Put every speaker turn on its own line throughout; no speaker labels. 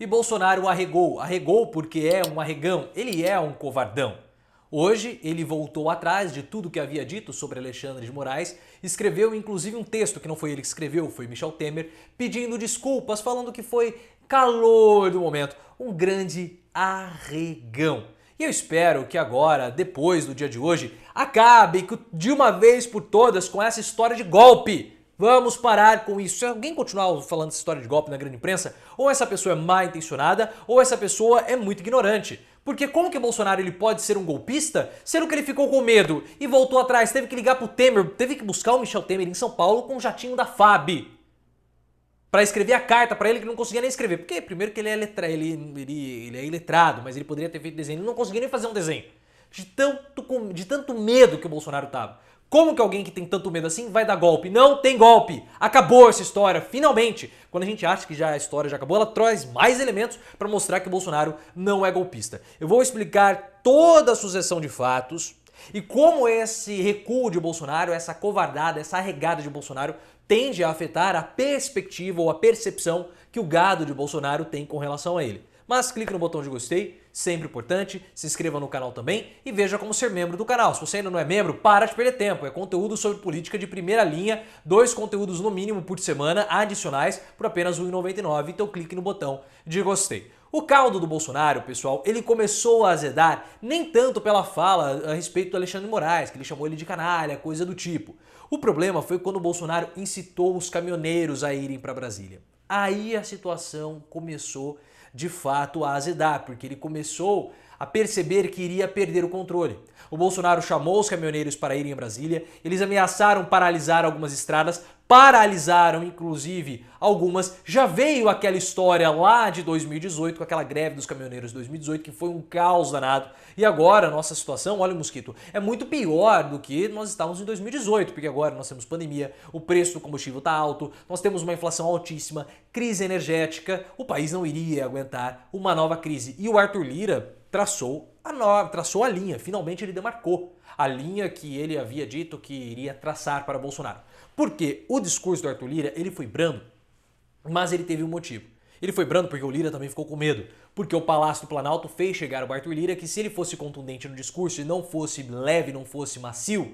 E Bolsonaro arregou. Arregou porque é um arregão, ele é um covardão. Hoje ele voltou atrás de tudo que havia dito sobre Alexandre de Moraes, escreveu inclusive um texto que não foi ele que escreveu, foi Michel Temer, pedindo desculpas, falando que foi calor do momento, um grande arregão. E eu espero que agora, depois do dia de hoje, acabe de uma vez por todas com essa história de golpe. Vamos parar com isso. Se alguém continuar falando essa história de golpe na grande imprensa, ou essa pessoa é mal intencionada, ou essa pessoa é muito ignorante. Porque como que Bolsonaro ele pode ser um golpista, sendo que ele ficou com medo e voltou atrás, teve que ligar pro Temer, teve que buscar o Michel Temer em São Paulo com um jatinho da FAB para escrever a carta para ele que não conseguia nem escrever. Porque primeiro que ele é iletrado, mas ele poderia ter feito desenho, ele não conseguia nem fazer um desenho. De tanto medo que o Bolsonaro tava. Como que alguém que tem tanto medo assim vai dar golpe? Não tem golpe. Acabou essa história, finalmente. Quando a gente acha que a história já acabou, ela traz mais elementos para mostrar que o Bolsonaro não é golpista. Eu vou explicar toda a sucessão de fatos e como esse recuo de Bolsonaro, essa covardada, essa arregada de Bolsonaro tende a afetar a perspectiva ou a percepção que o gado de Bolsonaro tem com relação a ele. Mas clique no botão de gostei, sempre importante, se inscreva no canal também e veja como ser membro do canal. Se você ainda não é membro, para de perder tempo. É conteúdo sobre política de primeira linha, 2 conteúdos no mínimo por semana, adicionais, por apenas R$ 1,99, então clique no botão de gostei. O caldo do Bolsonaro, pessoal, ele começou a azedar nem tanto pela fala a respeito do Alexandre de Moraes, que ele chamou ele de canalha, coisa do tipo. O problema foi quando o Bolsonaro incitou os caminhoneiros a irem para Brasília. Aí a situação começou de fato a azedar, porque ele começou a perceber que iria perder o controle. O Bolsonaro chamou os caminhoneiros para irem a Brasília, eles ameaçaram paralisar algumas estradas, paralisaram inclusive algumas. Já veio aquela história lá de 2018, com aquela greve dos caminhoneiros de 2018, que foi um caos danado. E agora a nossa situação, olha o mosquito, é muito pior do que nós estávamos em 2018, porque agora nós temos pandemia, o preço do combustível está alto, nós temos uma inflação altíssima, crise energética, o país não iria aguentar uma nova crise. E o Arthur Lira traçou a linha, finalmente ele demarcou a linha que ele havia dito que iria traçar para Bolsonaro. Porque o discurso do Arthur Lira, ele foi brando, mas ele teve um motivo. Ele foi brando porque o Lira também ficou com medo, porque o Palácio do Planalto fez chegar ao Arthur Lira que se ele fosse contundente no discurso e não fosse leve, não fosse macio,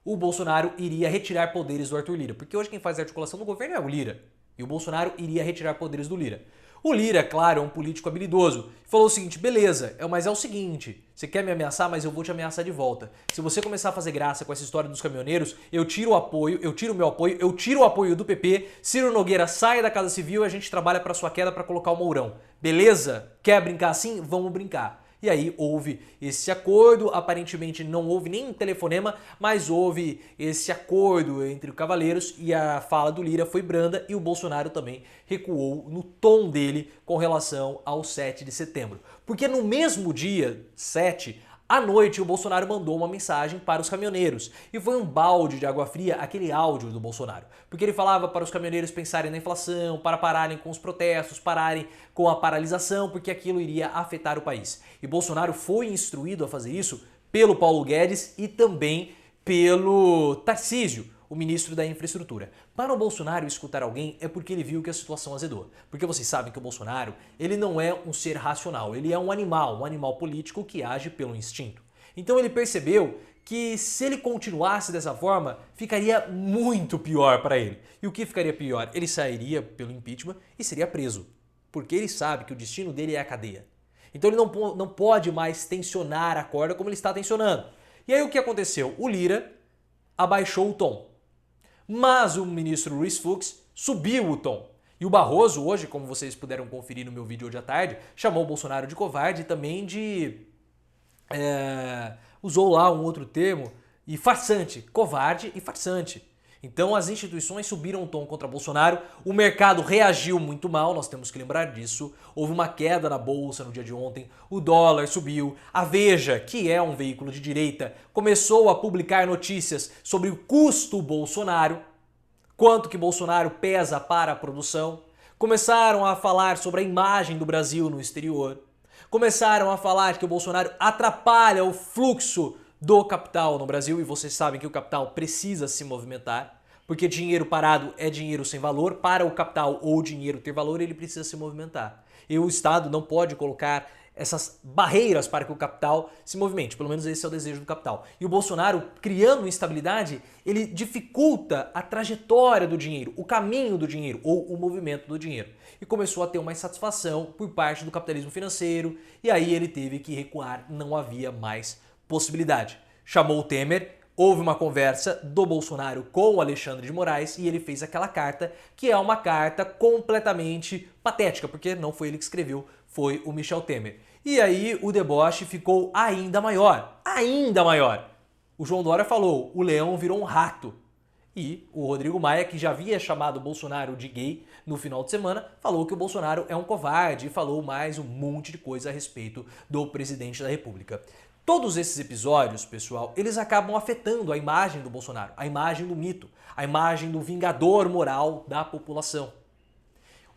o Bolsonaro iria retirar poderes do Arthur Lira. Porque hoje quem faz a articulação do governo é o Lira, e o Bolsonaro iria retirar poderes do Lira. O Lira, claro, é um político habilidoso. Falou o seguinte, beleza, mas é o seguinte, você quer me ameaçar, mas eu vou te ameaçar de volta. Se você começar a fazer graça com essa história dos caminhoneiros, eu tiro o apoio, eu tiro o meu apoio, eu tiro o apoio do PP, Ciro Nogueira sai da Casa Civil e a gente trabalha para sua queda para colocar o Mourão. Beleza? Quer brincar assim? Vamos brincar. E aí houve esse acordo, aparentemente não houve nem telefonema, mas houve esse acordo entre os cavaleiros e a fala do Lira foi branda e o Bolsonaro também recuou no tom dele com relação ao 7 de setembro. Porque no mesmo dia, 7, à noite, o Bolsonaro mandou uma mensagem para os caminhoneiros e foi um balde de água fria aquele áudio do Bolsonaro. Porque ele falava para os caminhoneiros pensarem na inflação, para pararem com os protestos, pararem com a paralisação, porque aquilo iria afetar o país. E Bolsonaro foi instruído a fazer isso pelo Paulo Guedes e também pelo Tarcísio, o ministro da Infraestrutura. Para o Bolsonaro escutar alguém é porque ele viu que a situação azedou. Porque vocês sabem que o Bolsonaro, ele não é um ser racional, ele é um animal político que age pelo instinto. Então ele percebeu que se ele continuasse dessa forma, ficaria muito pior para ele. E o que ficaria pior? Ele sairia pelo impeachment e seria preso. Porque ele sabe que o destino dele é a cadeia. Então ele não pode mais tensionar a corda como ele está tensionando. E aí o que aconteceu? O Lira abaixou o tom. Mas o ministro Luiz Fux subiu o tom. E o Barroso hoje, como vocês puderam conferir no meu vídeo hoje à tarde, chamou o Bolsonaro de covarde e também usou lá um outro termo, e farsante, covarde e farsante. Então as instituições subiram o tom contra Bolsonaro, o mercado reagiu muito mal, nós temos que lembrar disso. Houve uma queda na bolsa no dia de ontem, o dólar subiu, a Veja, que é um veículo de direita, começou a publicar notícias sobre o custo Bolsonaro, quanto que Bolsonaro pesa para a produção. Começaram a falar sobre a imagem do Brasil no exterior. Começaram a falar que o Bolsonaro atrapalha o fluxo do capital no Brasil, e vocês sabem que o capital precisa se movimentar, Porque dinheiro parado é dinheiro sem valor. Para o capital ou dinheiro ter valor, ele precisa se movimentar. E o Estado não pode colocar essas barreiras para que o capital se movimente. Pelo menos esse é o desejo do capital. E o Bolsonaro, criando instabilidade, ele dificulta a trajetória do dinheiro, o caminho do dinheiro ou o movimento do dinheiro. E começou a ter uma insatisfação por parte do capitalismo financeiro e aí ele teve que recuar, não havia mais possibilidade. Chamou o Temer, houve uma conversa do Bolsonaro com o Alexandre de Moraes e ele fez aquela carta, que é uma carta completamente patética, porque não foi ele que escreveu, foi o Michel Temer. E aí o deboche ficou ainda maior, ainda maior. O João Dória falou, o leão virou um rato. E o Rodrigo Maia, que já havia chamado o Bolsonaro de gay no final de semana, falou que o Bolsonaro é um covarde e falou mais um monte de coisa a respeito do presidente da República. Todos esses episódios, pessoal, eles acabam afetando a imagem do Bolsonaro, a imagem do mito, a imagem do vingador moral da população.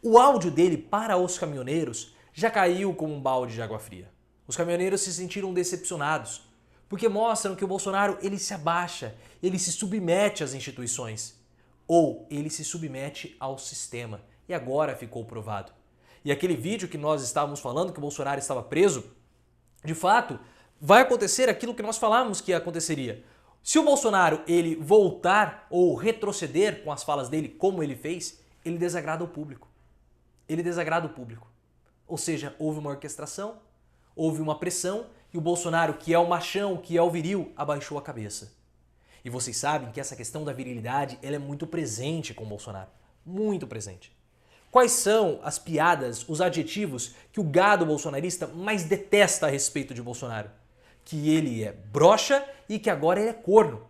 O áudio dele para os caminhoneiros já caiu como um balde de água fria. Os caminhoneiros se sentiram decepcionados, porque mostram que o Bolsonaro ele se abaixa, ele se submete às instituições, ou ele se submete ao sistema. E agora ficou provado. E aquele vídeo que nós estávamos falando, que o Bolsonaro estava preso, de fato, vai acontecer aquilo que nós falávamos que aconteceria. Se o Bolsonaro ele voltar ou retroceder com as falas dele, como ele fez, ele desagrada o público. Ele desagrada o público. Ou seja, houve uma orquestração, houve uma pressão e o Bolsonaro, que é o machão, que é o viril, abaixou a cabeça. E vocês sabem que essa questão da virilidade ela é muito presente com o Bolsonaro. Muito presente. Quais são as piadas, os adjetivos que o gado bolsonarista mais detesta a respeito de Bolsonaro? Que ele é broxa e que agora ele é corno.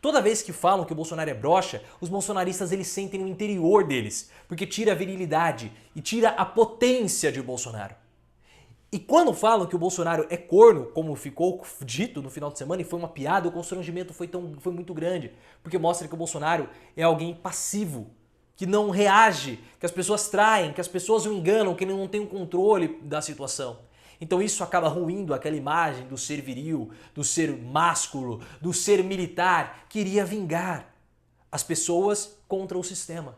Toda vez que falam que o Bolsonaro é broxa, os bolsonaristas eles sentem no interior deles, porque tira a virilidade e tira a potência de Bolsonaro. E quando falam que o Bolsonaro é corno, como ficou dito no final de semana, e foi uma piada, o constrangimento foi muito grande, porque mostra que o Bolsonaro é alguém passivo, que não reage, que as pessoas traem, que as pessoas o enganam, que ele não tem o controle da situação. Então isso acaba ruindo aquela imagem do ser viril, do ser másculo, do ser militar, que iria vingar as pessoas contra o sistema.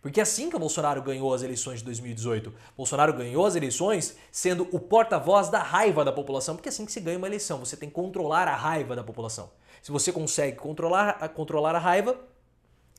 Porque é assim que o Bolsonaro ganhou as eleições de 2018. Bolsonaro ganhou as eleições sendo o porta-voz da raiva da população, porque é assim que se ganha uma eleição, você tem que controlar a raiva da população. Se você consegue controlar a raiva,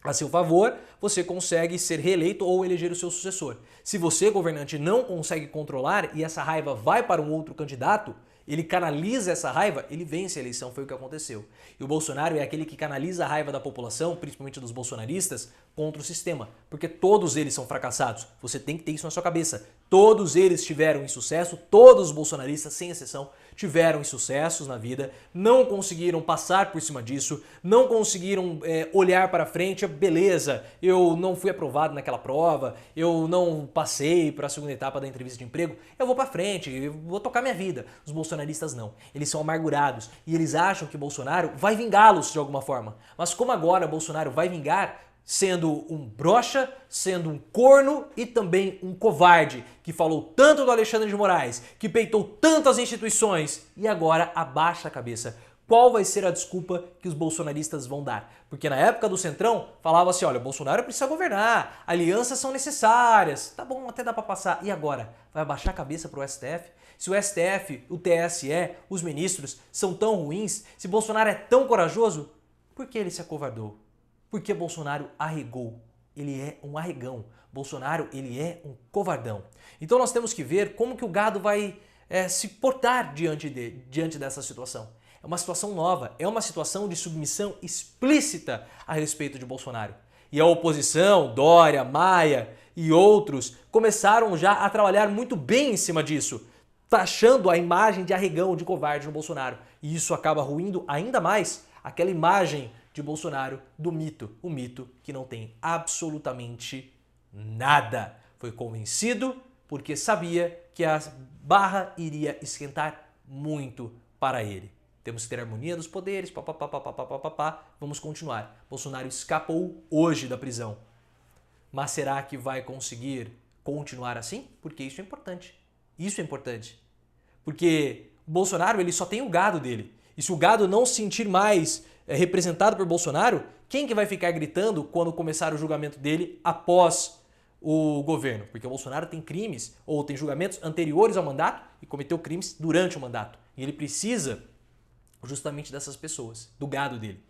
a seu favor, você consegue ser reeleito ou eleger o seu sucessor. Se você, governante, não consegue controlar e essa raiva vai para um outro candidato, ele canaliza essa raiva, ele vence a eleição, foi o que aconteceu. E o Bolsonaro é aquele que canaliza a raiva da população, principalmente dos bolsonaristas, contra o sistema. Porque todos eles são fracassados. Você tem que ter isso na sua cabeça. Todos eles tiveram insucesso, todos os bolsonaristas, sem exceção, tiveram insucessos na vida, não conseguiram passar por cima disso, não conseguiram olhar para frente, beleza, eu não fui aprovado naquela prova, eu não passei para a segunda etapa da entrevista de emprego, eu vou para frente, eu vou tocar minha vida. Os bolsonaristas não, eles são amargurados e eles acham que Bolsonaro vai vingá-los de alguma forma. Mas como agora Bolsonaro vai vingar, sendo um broxa, sendo um corno e também um covarde, que falou tanto do Alexandre de Moraes, que peitou tanto as instituições e agora abaixa a cabeça. Qual vai ser a desculpa que os bolsonaristas vão dar? Porque na época do Centrão, falava assim, olha, o Bolsonaro precisa governar, alianças são necessárias, tá bom, até dá pra passar. E agora? Vai abaixar a cabeça pro STF? Se o STF, o TSE, os ministros são tão ruins, se Bolsonaro é tão corajoso, por que ele se acovardou? Porque Bolsonaro arregou. Ele é um arregão. Bolsonaro, ele é um covardão. Então nós temos que ver como que o gado vai se portar diante dessa situação. É uma situação nova, é uma situação de submissão explícita a respeito de Bolsonaro. E a oposição, Dória, Maia e outros, começaram já a trabalhar muito bem em cima disso, taxando a imagem de arregão, de covarde no Bolsonaro. E isso acaba ruindo ainda mais aquela imagem de Bolsonaro do mito, o mito que não tem absolutamente nada. Foi convencido porque sabia que a barra iria esquentar muito para ele. Temos que ter harmonia dos poderes, papapá. Vamos continuar. Bolsonaro escapou hoje da prisão. Mas será que vai conseguir continuar assim? Porque isso é importante. Isso é importante. Porque o Bolsonaro ele só tem o gado dele. E se o gado não sentir mais representado por Bolsonaro, quem que vai ficar gritando quando começar o julgamento dele após o governo? Porque o Bolsonaro tem crimes ou tem julgamentos anteriores ao mandato e cometeu crimes durante o mandato. E ele precisa justamente dessas pessoas, do gado dele.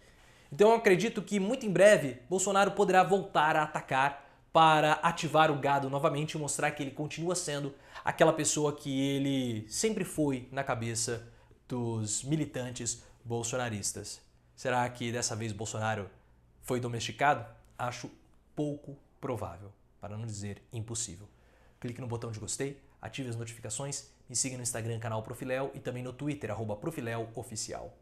Então eu acredito que muito em breve Bolsonaro poderá voltar a atacar para ativar o gado novamente e mostrar que ele continua sendo aquela pessoa que ele sempre foi na cabeça dos militantes bolsonaristas. Será que dessa vez Bolsonaro foi domesticado? Acho pouco provável, para não dizer impossível. Clique no botão de gostei, ative as notificações, me siga no Instagram, canal Profiléu, e também no Twitter, @ProfiléuOficial.